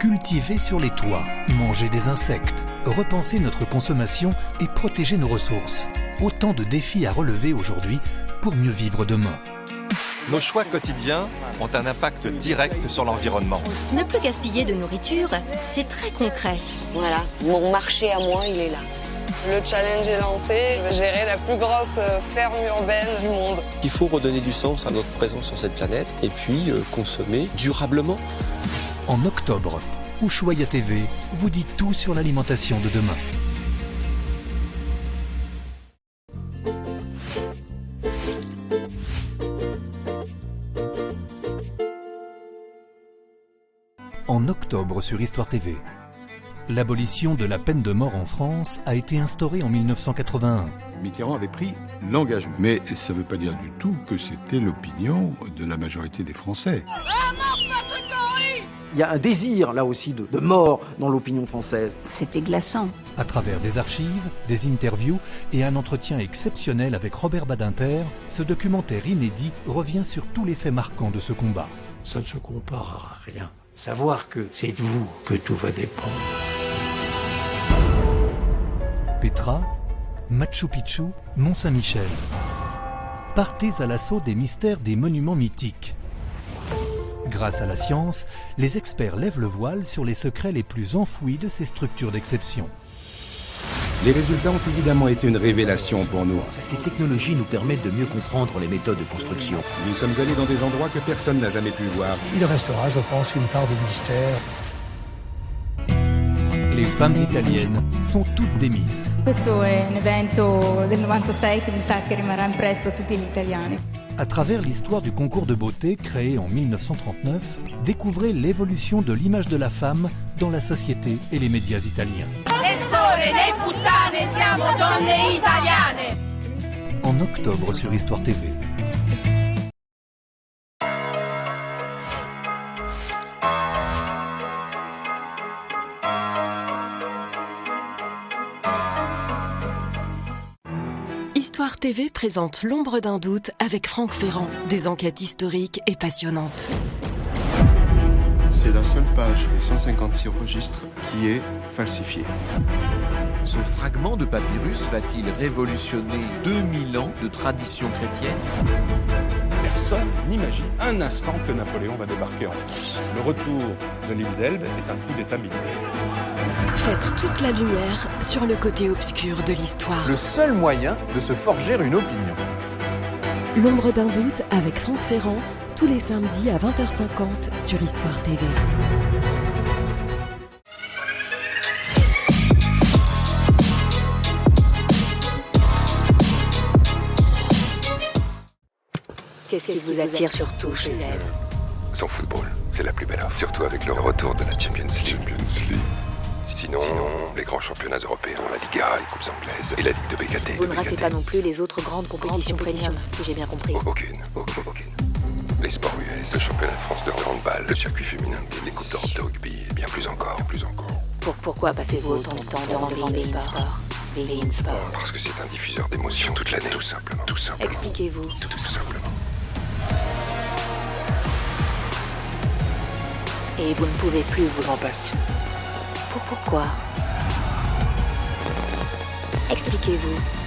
cultiver sur les toits, manger des insectes, repenser notre consommation et protéger nos ressources. Autant de défis à relever aujourd'hui pour mieux vivre demain. Nos choix quotidiens ont un impact direct sur l'environnement. Ne plus gaspiller de nourriture, c'est très concret. Voilà, mon marché à moi, il est là. Le challenge est lancé, je vais gérer la plus grosse ferme urbaine du monde. Il faut redonner du sens à notre présence sur cette planète et puis consommer durablement. En octobre, Ushuaïa TV vous dit tout sur l'alimentation de demain. En octobre sur Histoire TV. L'abolition de la peine de mort en France a été instaurée en 1981. Mitterrand avait pris l'engagement. Mais ça ne veut pas dire du tout que c'était l'opinion de la majorité des Français. Il y a un désir, là aussi, de mort dans l'opinion française. C'était glaçant. À travers des archives, des interviews et un entretien exceptionnel avec Robert Badinter, ce documentaire inédit revient sur tous les faits marquants de ce combat. Ça ne se compare à rien. Savoir que c'est de vous que tout va dépendre. Petra, Machu Picchu, Mont-Saint-Michel. Partez à l'assaut des mystères des monuments mythiques. Grâce à la science, les experts lèvent le voile sur les secrets les plus enfouis de ces structures d'exception. Les résultats ont évidemment été une révélation pour nous. Ces technologies nous permettent de mieux comprendre les méthodes de construction. Nous sommes allés dans des endroits que personne n'a jamais pu voir. Il restera, je pense, une part de mystère. Les femmes italiennes sont toutes des Miss. Questo è un evento del 96 che mi sa che rimarrà impresso a tutti gli italiani. À travers l'histoire du concours de beauté créé en 1939, découvrez l'évolution de l'image de la femme dans la société et les médias italiens. En octobre sur Histoire TV. Histoire TV présente L'ombre d'un doute avec Franck Ferrand. Des enquêtes historiques et passionnantes. C'est la seule page des 156 registres qui est falsifiée. Ce fragment de papyrus va-t-il révolutionner 2000 ans de tradition chrétienne ? Personne n'imagine un instant que Napoléon va débarquer en France. Le retour de l'île d'Elbe est un coup d'état militaire. Faites toute la lumière sur le côté obscur de l'histoire. Le seul moyen de se forger une opinion. L'ombre d'un doute avec Franck Ferrand, tous les samedis à 20h50 sur Histoire TV. Qu'est-ce qui vous attire surtout chez elle? Son football, c'est la plus belle offre. Surtout avec le retour de la Champions League. Sinon, les grands championnats européens, la Liga, les coupes anglaises et la Ligue de BKT. Vous ne ratez pas non plus les autres grandes compétitions premium, si j'ai bien compris. Aucune. Les sports US, le championnat de France de handball, le circuit féminin, les coupes d'Europe de rugby et bien plus encore. Pourquoi passez-vous autant de temps devant Bein Sport? Parce que c'est un diffuseur d'émotions toute l'année, tout simplement. Expliquez-vous. Tout simplement. Et vous ne pouvez plus vous en passer. Pourquoi? Expliquez-vous.